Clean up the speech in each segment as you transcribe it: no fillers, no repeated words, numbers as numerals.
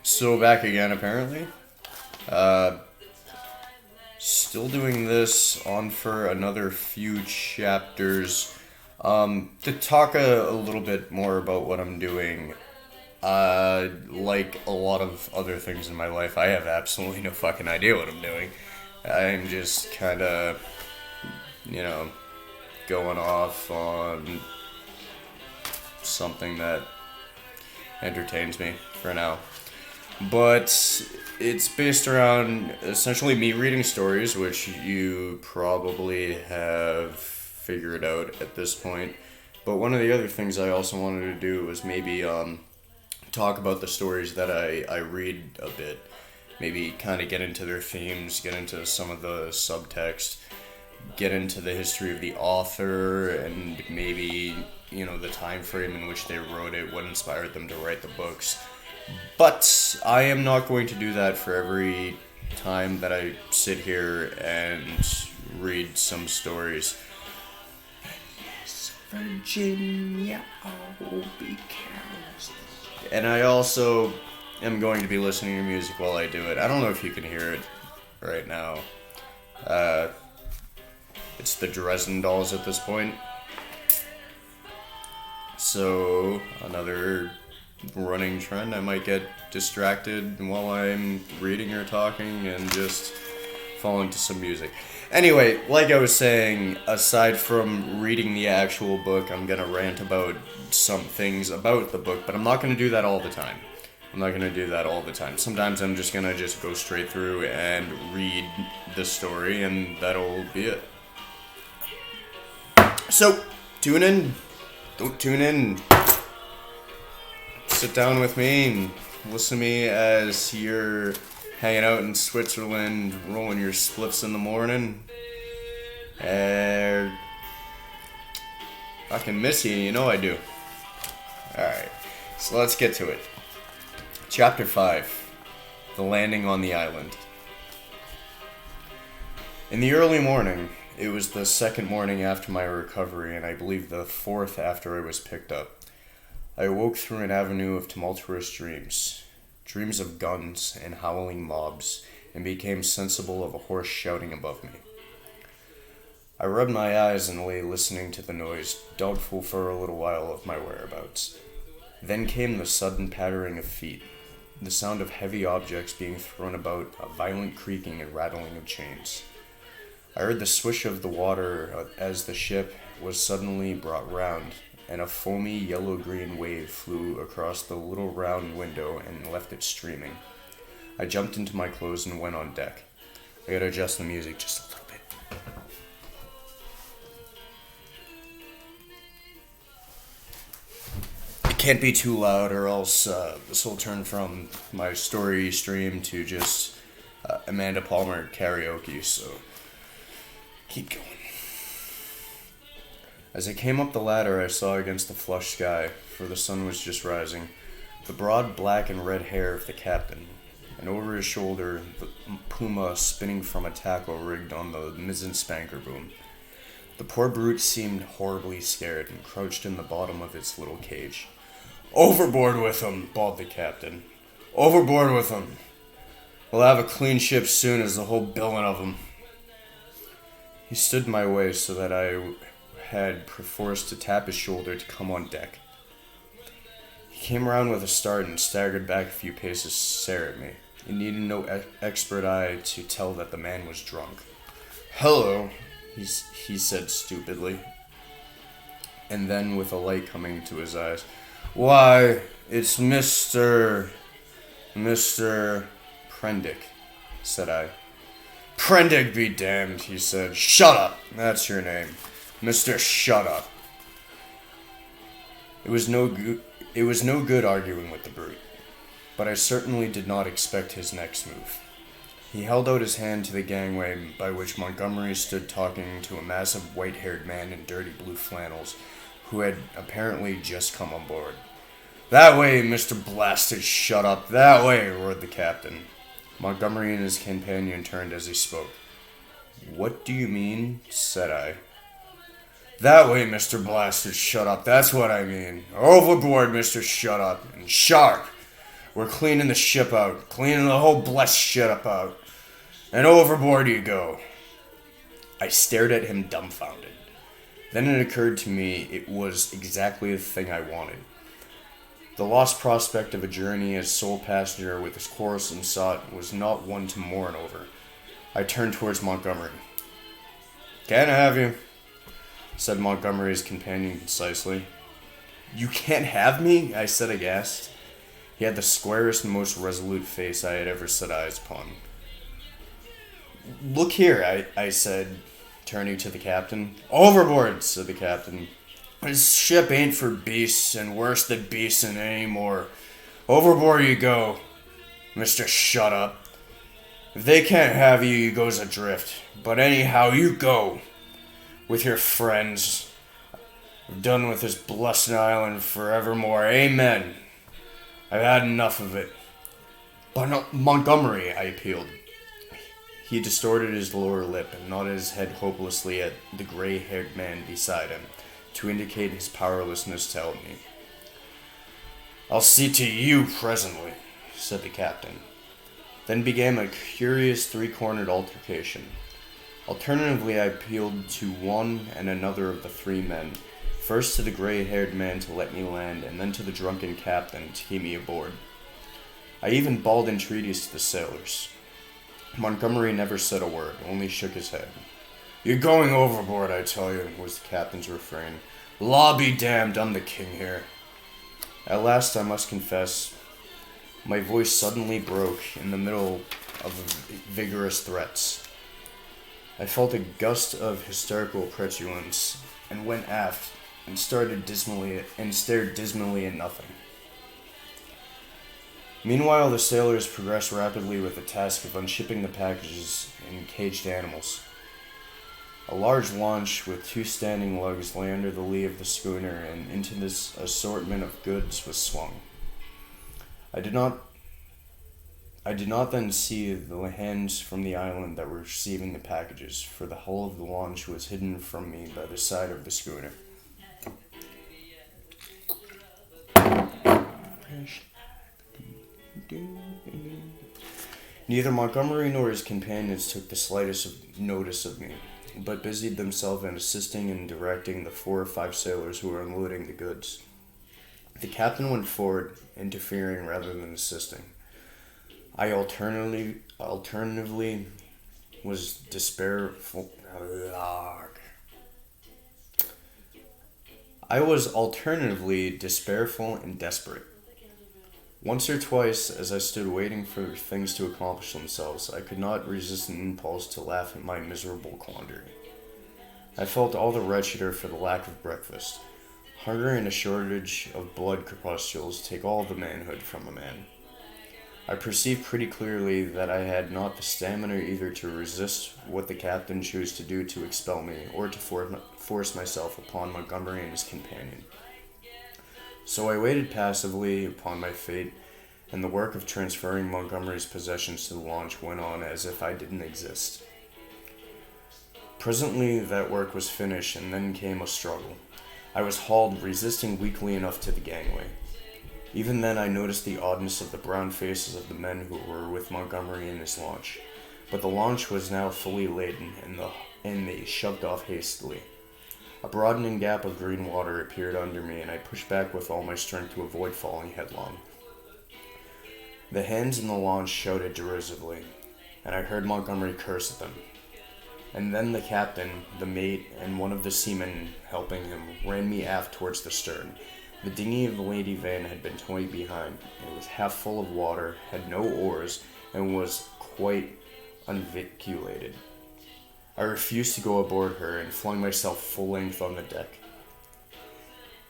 So back again, apparently. Uh, Still doing this on for another few chapters. To talk a little bit more about what I'm doing. Like a lot of other things in my life, I have absolutely no fucking idea what I'm doing. I'm just kind of, you know, going off on something that entertains me for now. But it's based around essentially me reading stories, which you probably have figured out at this point. But one of the other things I also wanted to do was maybe talk about the stories that I read a bit. Maybe kind of get into their themes, get into some of the subtext, get into the history of the author, and maybe, you know, the time frame in which they wrote it, what inspired them to write the books. But I am not going to do that for every time that I sit here and read some stories. Yes, Virginia, will be careless. And I also am going to be listening to music while I do it. I don't know if you can hear it right now. It's the Dresden Dolls at this point. So, another running trend. I might get distracted while I'm reading or talking and just fall into some music. Anyway, like I was saying, aside from reading the actual book, I'm going to rant about some things about the book, but I'm not going to do that all the time. Sometimes I'm just going to just go straight through and read the story, and that'll be it. So, tune in. Don't tune in. Sit down with me and listen to me as you're hanging out in Switzerland, rolling your spliffs in the morning. I can miss you, you know I do. Alright, so let's get to it. Chapter 5, The Landing on the Island. In the early morning, it was the second morning after my recovery, and I believe the fourth after I was picked up. I awoke through an avenue of tumultuous dreams of guns and howling mobs, and became sensible of a horse shouting above me. I rubbed my eyes and lay listening to the noise, doubtful for a little while of my whereabouts. Then came the sudden pattering of feet, the sound of heavy objects being thrown about, a violent creaking and rattling of chains. I heard the swish of the water as the ship was suddenly brought round, and a foamy yellow-green wave flew across the little round window and left it streaming. I jumped into my clothes and went on deck. I gotta adjust the music just a little bit. It can't be too loud or else this will turn from my story stream to just Amanda Palmer karaoke, so keep going. As I came up the ladder, I saw against the flushed sky, for the sun was just rising, the broad black and red hair of the captain, and over his shoulder, the puma spinning from a tackle rigged on the mizzen spanker boom. The poor brute seemed horribly scared and crouched in the bottom of its little cage. "Overboard with him!" bawled the captain. "Overboard with him! We'll have a clean ship soon as the whole bilin' of 'em." He stood in my way so that I had perforce to tap his shoulder to come on deck. He came round with a start and staggered back a few paces to stare at me. It needed no expert eye to tell that the man was drunk. "Hello," he said stupidly. And then, with a light coming to his eyes, "Why, it's Mr. Prendick," said I. "Prendick be damned," he said. "Shut up, that's your name. Mr. Shut Up." It was no good arguing with the brute, but I certainly did not expect his next move. He held out his hand to the gangway by which Montgomery stood talking to a massive white-haired man in dirty blue flannels who had apparently just come on board. "That way, Mr. Blasted Shut Up, that way," roared the captain. Montgomery and his companion turned as he spoke. "What do you mean?" said I. "That way, Mr. Blasted Shut Up, that's what I mean. Overboard, Mr. Shut Up, and sharp. We're cleaning the ship out. Cleaning the whole blessed ship out. And overboard you go. I stared at him dumbfounded. Then it occurred to me it was exactly the thing I wanted. The lost prospect of a journey as sole passenger with his quarrelsome sot was not one to mourn over. I turned towards Montgomery. "Can't have you," said Montgomery's companion concisely. "You can't have me?" I said aghast. He had the squarest and most resolute face I had ever set eyes upon. "Look here," I said, turning to the captain. "Overboard," said the captain. "This ship ain't for beasts, and worse than beasts anymore. Overboard you go, Mr. Shut Up. If they can't have you, you goes adrift. But anyhow, you go, with your friends. I've done with this blessed island forevermore. Amen. I've had enough of it." "But no, Montgomery," I appealed. He distorted his lower lip and nodded his head hopelessly at the gray-haired man beside him, to indicate his powerlessness to help me. "I'll see to you presently," said the captain. Then began a curious three-cornered altercation. Alternatively, I appealed to one and another of the three men, first to the gray-haired man to let me land, and then to the drunken captain to keep me aboard. I even bawled entreaties to the sailors. Montgomery never said a word, only shook his head. "You're going overboard, I tell you," was the captain's refrain. "Law be damned, I'm the king here." At last, I must confess, my voice suddenly broke in the middle of vigorous threats. I felt a gust of hysterical petulance, and went aft and stared dismally at nothing. Meanwhile, the sailors progressed rapidly with the task of unshipping the packages and caged animals. A large launch with 2 standing lugs lay under the lee of the schooner, and into this assortment of goods was swung. I did not then see the hands from the island that were receiving the packages, for the hull of the launch was hidden from me by the side of the schooner. Neither Montgomery nor his companions took the slightest notice of me, but busied themselves in assisting and directing the 4 or 5 sailors who were unloading the goods. The captain went forward, interfering rather than assisting. I alternatively was despairful. I was alternatively despairful and desperate. Once or twice, as I stood waiting for things to accomplish themselves, I could not resist an impulse to laugh at my miserable quandary. I felt all the wretcheder for the lack of breakfast. Hunger and a shortage of blood corpuscles take all the manhood from a man. I perceived pretty clearly that I had not the stamina either to resist what the captain chose to do to expel me, or to force myself upon Montgomery and his companion. So I waited passively upon my fate, and the work of transferring Montgomery's possessions to the launch went on as if I didn't exist. Presently that work was finished, and then came a struggle. I was hauled, resisting weakly enough, to the gangway. Even then I noticed the oddness of the brown faces of the men who were with Montgomery in his launch, but the launch was now fully laden, and they shoved off hastily. A broadening gap of green water appeared under me, and I pushed back with all my strength to avoid falling headlong. The hands in the launch shouted derisively, and I heard Montgomery curse at them. And then the captain, the mate, and one of the seamen helping him ran me aft towards the stern. The dinghy of the Lady Van had been towing behind. It was half full of water, had no oars, and was quite unviculated. I refused to go aboard her, and flung myself full length on the deck.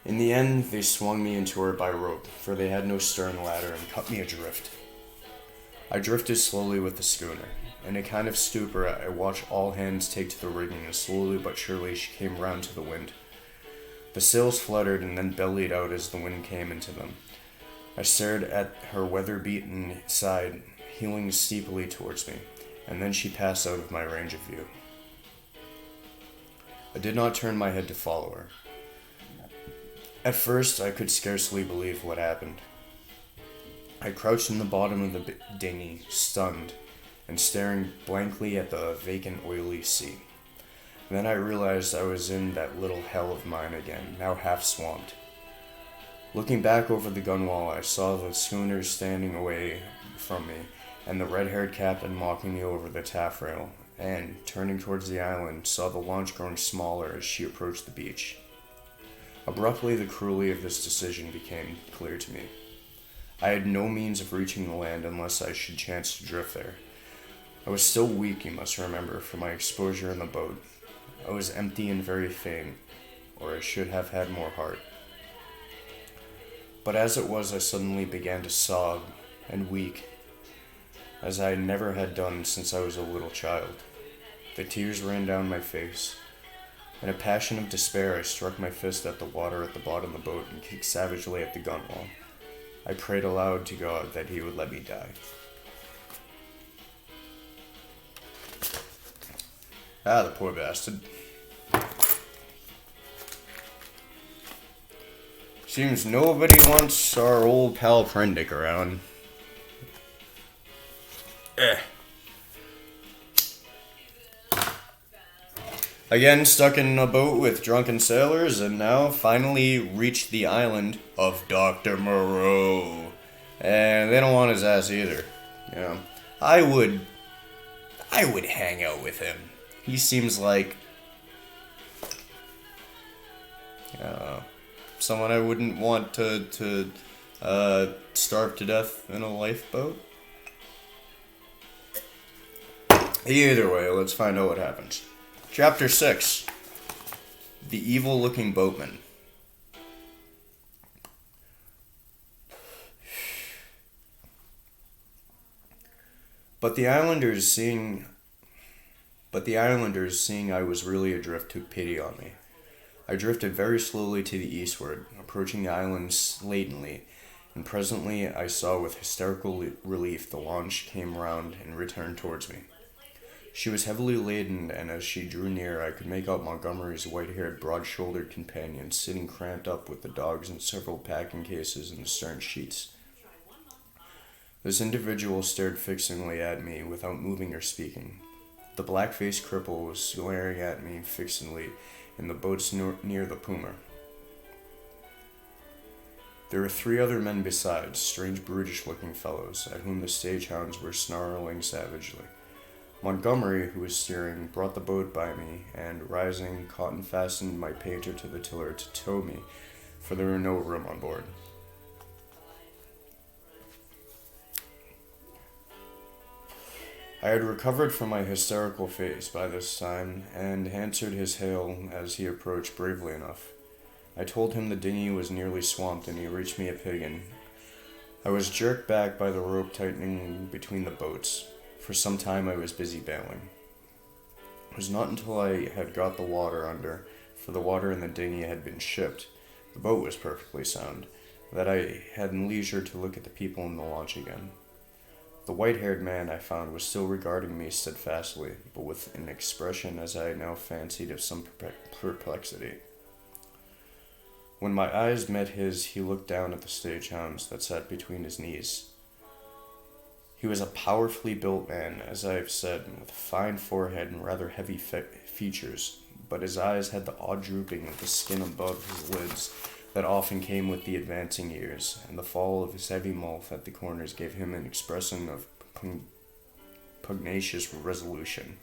In the end, they swung me into her by rope, for they had no stern ladder, and cut me adrift. I drifted slowly with the schooner. In a kind of stupor, I watched all hands take to the rigging, and slowly but surely she came round to the wind. The sails fluttered and then bellied out as the wind came into them. I stared at her weather-beaten side, heeling steeply towards me, and then she passed out of my range of view. I did not turn my head to follow her. At first, I could scarcely believe what happened. I crouched in the bottom of the dinghy, stunned, and staring blankly at the vacant, oily sea. Then I realized I was in that little hell of mine again, now half swamped. Looking back over the gunwale, I saw the schooner standing away from me, and the red-haired captain mocking me over the taffrail, and, turning towards the island, saw the launch growing smaller as she approached the beach. Abruptly, the cruelty of this decision became clear to me. I had no means of reaching the land unless I should chance to drift there. I was still weak, you must remember, from my exposure in the boat. I was empty and very faint, or I should have had more heart. But as it was, I suddenly began to sob and weak, as I never had done since I was a little child. The tears ran down my face. In a passion of despair, I struck my fist at the water at the bottom of the boat and kicked savagely at the gunwale. I prayed aloud to God that he would let me die. Ah, the poor bastard. Seems nobody wants our old pal Prendick around. Again, stuck in a boat with drunken sailors, and now finally reached the island of Docto Moreau. And they don't want his ass either. You know, I would hang out with him. He seems like someone I wouldn't want to starve to death in a lifeboat. Either way, let's find out what happens. Chapter 6. The Evil-Looking Boatman. But the islanders, seeing I was really adrift, took pity on me. I drifted very slowly to the eastward, approaching the island slately, and presently I saw with hysterical relief the launch came round and returned towards me. She was heavily laden, and as she drew near, I could make out Montgomery's white-haired, broad-shouldered companion sitting cramped up with the dogs and several packing cases in the stern sheets. This individual stared fixedly at me without moving or speaking. The black-faced cripple was glaring at me fixedly in the boats near the Puma. There were 3 other men besides, strange brutish-looking fellows, at whom the stage-hounds were snarling savagely. Montgomery, who was steering, brought the boat by me, and, rising, caught and fastened my painter to the tiller to tow me, for there were no room on board. I had recovered from my hysterical phase by this time, and answered his hail as he approached bravely enough. I told him the dinghy was nearly swamped, and he reached me a piggin. I was jerked back by the rope tightening between the boats. For some time I was busy bailing. It was not until I had got the water under, for the water in the dinghy had been shipped, the boat was perfectly sound, that I had leisure to look at the people in the launch again. The white-haired man, I found, was still regarding me steadfastly, but with an expression, as I now fancied, of some perplexity. When my eyes met his, he looked down at the stage-hounds that sat between his knees. He was a powerfully built man, as I have said, with a fine forehead and rather heavy features, but his eyes had the odd drooping of the skin above his lids that often came with the advancing years, and the fall of his heavy mouth at the corners gave him an expression of pugnacious resolution.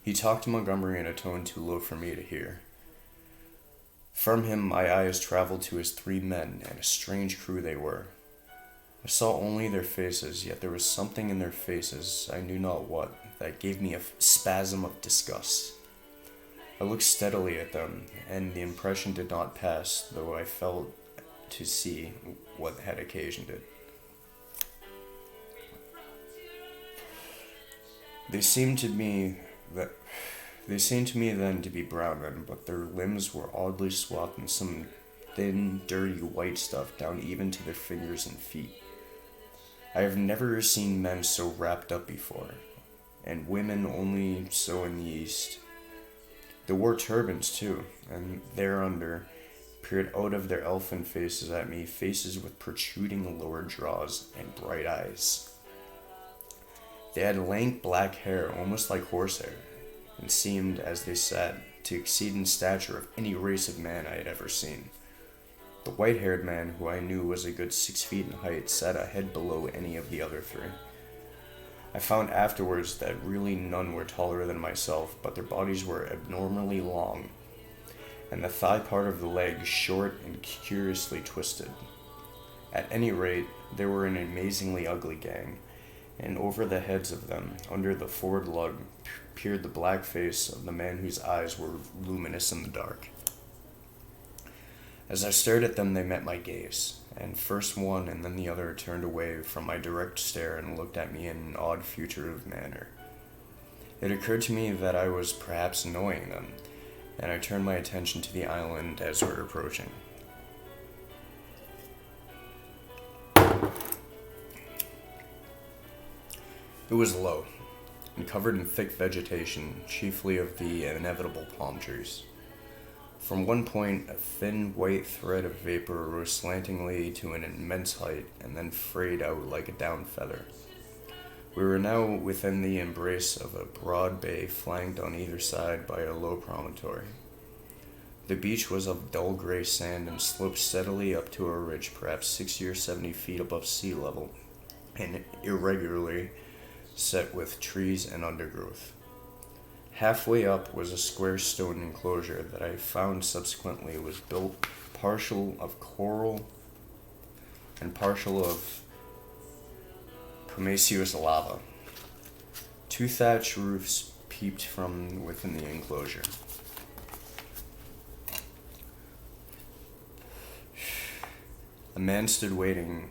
He talked to Montgomery in a tone too low for me to hear. From him my eyes traveled to his 3 men, and a strange crew they were. I saw only their faces, yet there was something in their faces, I knew not what, that gave me a spasm of disgust. I looked steadily at them, and the impression did not pass, though I felt to see what had occasioned it. They seemed to me then to be brown men, but their limbs were oddly swathed in some thin, dirty white stuff down even to their fingers and feet. I have never seen men so wrapped up before, and women only so in the East. They wore turbans, too, and thereunder peered out of their elfin faces at me, faces with protruding lower jaws and bright eyes. They had lank black hair, almost like horsehair, and seemed, as they sat, to exceed in stature of any race of man I had ever seen. The white-haired man, who I knew was a good 6 feet in height, sat a head below any of the other three. I found afterwards that really none were taller than myself, but their bodies were abnormally long, and the thigh part of the leg short and curiously twisted. At any rate, they were an amazingly ugly gang, and over the heads of them, under the forward lug, peered the black face of the man whose eyes were luminous in the dark. As I stared at them, they met my gaze, and first one and then the other turned away from my direct stare and looked at me in an odd fugitive manner. It occurred to me that I was perhaps annoying them, and I turned my attention to the island as we were approaching. It was low, and covered in thick vegetation, chiefly of the inevitable palm trees. From one point, a thin white thread of vapor rose slantingly to an immense height, and then frayed out like a down feather. We were now within the embrace of a broad bay flanked on either side by a low promontory. The beach was of dull gray sand and sloped steadily up to a ridge perhaps 60 or 70 feet above sea level, and irregularly set with trees and undergrowth. Halfway up was a square stone enclosure that I found subsequently was built partial of coral and partial of pumiceous lava. 2 thatch roofs peeped from within the enclosure. A man stood awaiting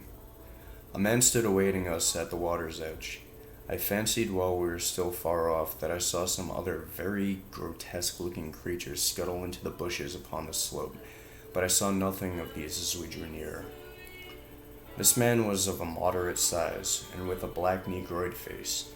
us at the water's edge. I fancied while we were still far off that I saw some other very grotesque-looking creatures scuttle into the bushes upon the slope, but I saw nothing of these as we drew nearer. This man was of a moderate size, and with a black negroid face.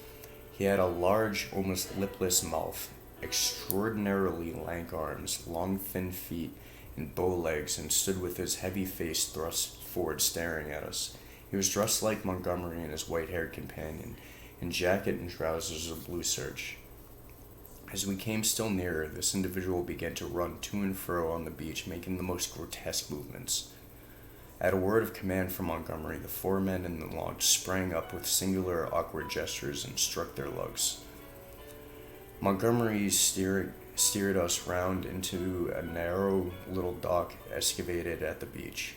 He had a large, almost lipless mouth, extraordinarily lank arms, long thin feet, and bow legs, and stood with his heavy face thrust forward staring at us. He was dressed like Montgomery and his white-haired companion, in jacket and trousers of blue serge. As we came still nearer, this individual began to run to and fro on the beach, making the most grotesque movements. At a word of command from Montgomery, the 4 men in the launch sprang up with singular awkward gestures and struck their lugs. Montgomery steered us round into a narrow little dock excavated at the beach.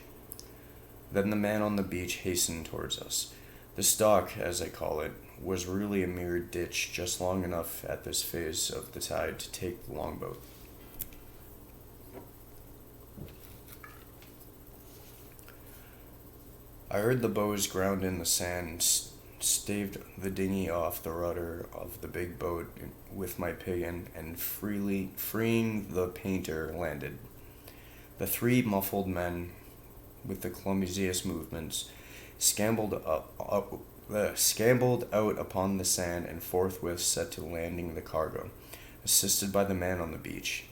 Then the man on the beach hastened towards us. This dock, as I call it, was really a mere ditch just long enough at this phase of the tide to take the longboat. I heard the bows ground in the sand, staved the dinghy off the rudder of the big boat with my piggin, and freeing the painter, landed. The 3 muffled men, with the clumsiest movements, scambled out upon the sand and forthwith set to landing the cargo, assisted by the man on the beach.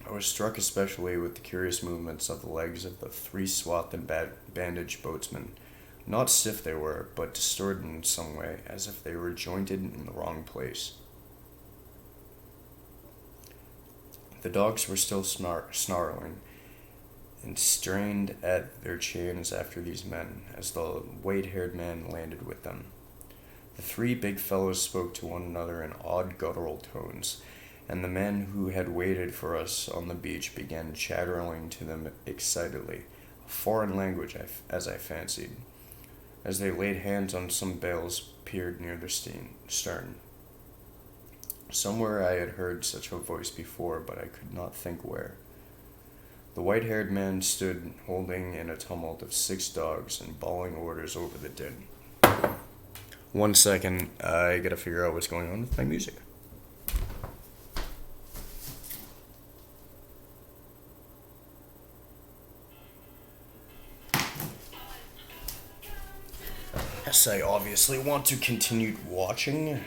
I was struck especially with the curious movements of the legs of the 3 swathed and bandaged boatsmen. Not stiff they were, but distorted in some way, as if they were jointed in the wrong place. The dogs were still snarling, and strained at their chains after these men, as the white-haired man landed with them. The 3 big fellows spoke to one another in odd guttural tones, and the men who had waited for us on the beach began chattering to them excitedly, a foreign language, as I fancied, as they laid hands on some bales peered near the stern. Somewhere I had heard such a voice before, but I could not think where. The white-haired man stood holding in a tumult of 6 dogs and bawling orders over the din. 1 second, I gotta figure out what's going on with my music. Yes, I obviously want to continue watching.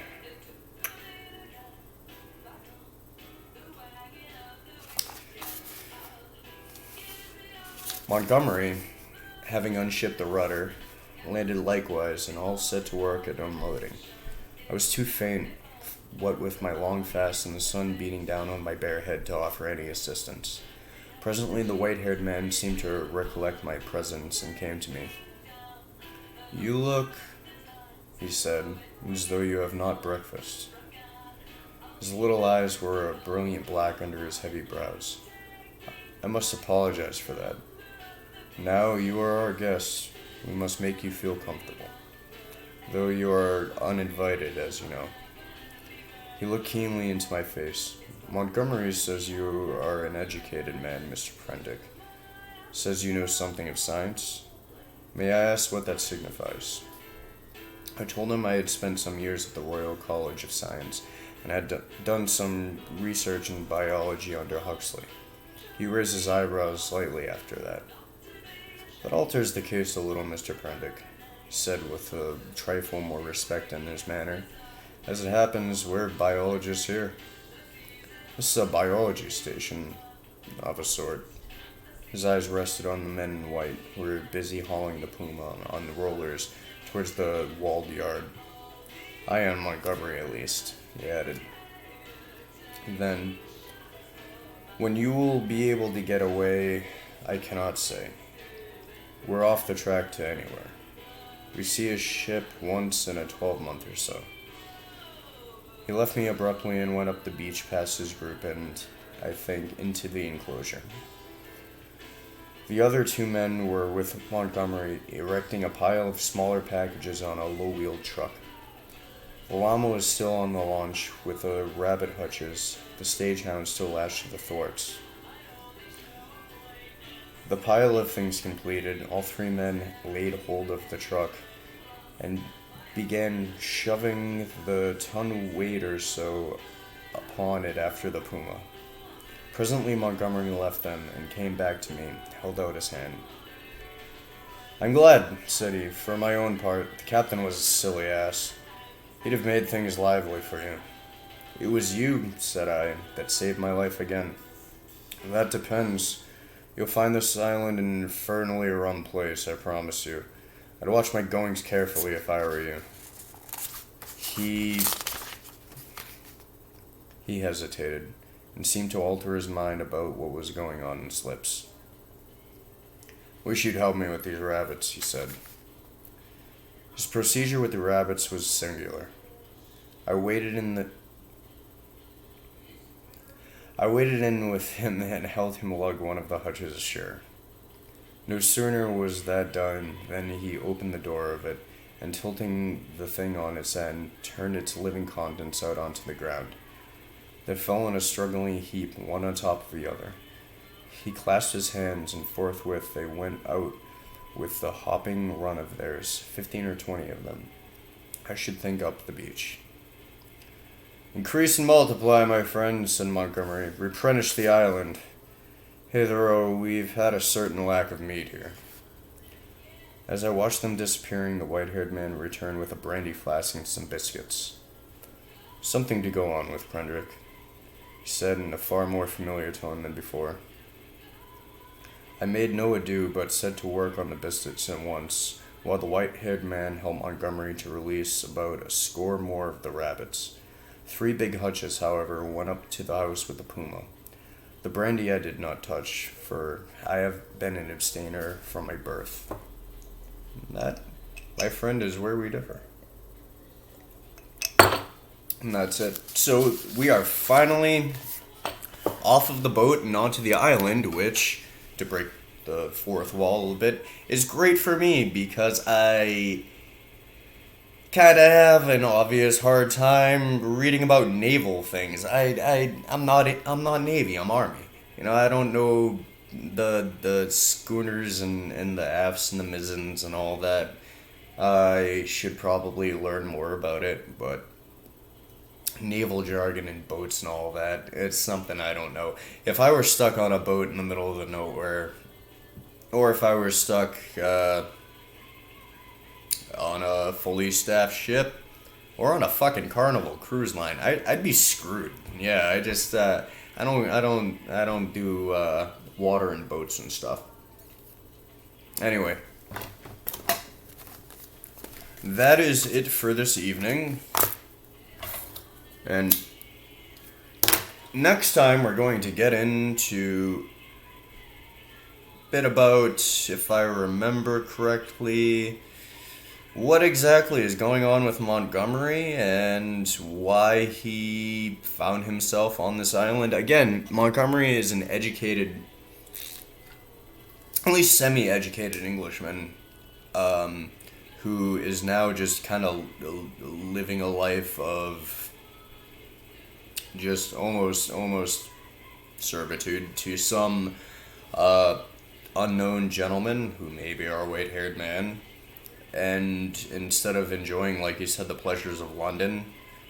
Montgomery, having unshipped the rudder, landed likewise and all set to work at unloading. I was too faint, what with my long fast and the sun beating down on my bare head, to offer any assistance. Presently the white-haired man seemed to recollect my presence and came to me. "You look," he said, "as though you have not breakfast." His little eyes were a brilliant black under his heavy brows. "I must apologize for that. Now you are our guests, we must make you feel comfortable, though you are uninvited, as you know." He looked keenly into my face. "Montgomery says you are an educated man, Mr. Prendick. Says you know something of science. May I ask what that signifies?" I told him I had spent some years at the Royal College of Science and had done some research in biology under Huxley. He raised his eyebrows slightly after that. "That alters the case a little, Mr. Prendick," he said with a trifle more respect in his manner. "As it happens, we're biologists here. This is a biology station, of a sort." His eyes rested on the men in white, who were busy hauling the Puma on the rollers towards the walled yard. "I am Montgomery, at least," he added. Then, "When you will be able to get away, I cannot say. We're off the track to anywhere. We see a ship once in a 12-month or so." He left me abruptly and went up the beach past his group and, I think, into the enclosure. The other two men were with Montgomery, erecting a pile of smaller packages on a low-wheeled truck. The llama was still on the launch with the rabbit hutches, the stage-hound still lashed to the thwarts. The pile of things completed, all three men laid hold of the truck and began shoving the ton weight or so upon it after the Puma. Presently Montgomery left them and came back to me, held out his hand. "I'm glad," said he. "For my own part, the captain was a silly ass. He'd have made things lively for you." "It was you," said I, "that saved my life again." "That depends. You'll find this island an infernally rum place, I promise you. I'd watch my goings carefully if I were you." He hesitated, and seemed to alter his mind about what was going on in his lips. "Wish you'd help me with these rabbits," he said. His procedure with the rabbits was singular. I waded in with him and held him lug one of the hutches ashore. No sooner was that done than he opened the door of it, and tilting the thing on its end, turned its living contents out onto the ground. They fell in a struggling heap, one on top of the other. He clasped his hands, and forthwith they went out with the hopping run of theirs, 15 or 20 of them, I should think, up the beach. "Increase and multiply, my friend," said Montgomery. "Replenish the island. Hitherto we've had a certain lack of meat here." As I watched them disappearing, the white-haired man returned with a brandy flask and some biscuits. "Something to go on with, Prendick," he said in a far more familiar tone than before. I made no ado, but set to work on the biscuits at once, while the white-haired man helped Montgomery to release about a score more of the rabbits. 3 big hutches, however, went up to the house with the Puma. The brandy I did not touch, for I have been an abstainer from my birth. That, my friend, is where we differ. And that's it. So we are finally off of the boat and onto the island, which, to break the fourth wall a little bit, is great for me because I kind of have an obvious hard time reading about naval things. I'm not Navy, I'm Army. You know, I don't know the schooners and the afts and the mizzens and all that. I should probably learn more about it, but naval jargon and boats and all that, it's something I don't know. If I were stuck on a boat in the middle of the nowhere, or if I were stuck on a fully staffed ship, or on a fucking Carnival cruise line, I'd be screwed. Yeah, I just I don't do water and boats and stuff. Anyway, that is it for this evening. And next time we're going to get into a bit about, if I remember correctly, what exactly is going on with Montgomery and why he found himself on this island. Again, Montgomery is an educated, at least semi-educated Englishman, who is now just kind of living a life of just almost servitude to some unknown gentleman who may be our white-haired man. And instead of enjoying, like you said, the pleasures of London,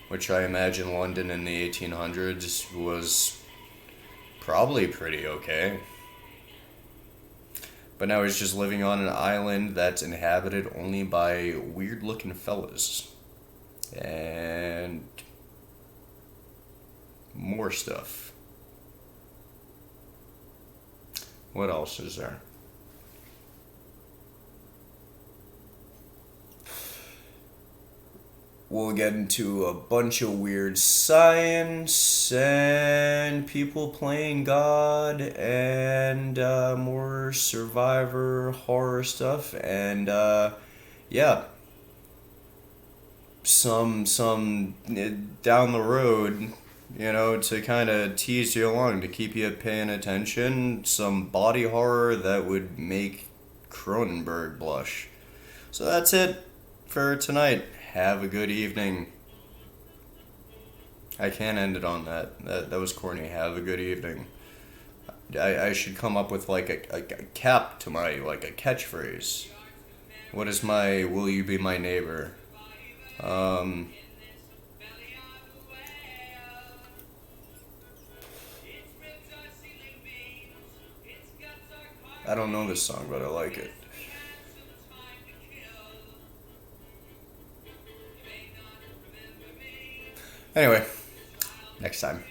which I imagine London in the 1800s was probably pretty okay. But now he's just living on an island that's inhabited only by weird-looking fellas. And more stuff. What else is there? We'll get into a bunch of weird science and people playing God and more survivor horror stuff and yeah, some down the road, to kind of tease you along to keep you paying attention. Some body horror that would make Cronenberg blush. So that's it for tonight. Have a good evening. I can't end it on that. That was corny. Have a good evening. I should come up with like a cap to my, like a catchphrase. What is my will you be my neighbor? I don't know this song, but I like it. Anyway, next time.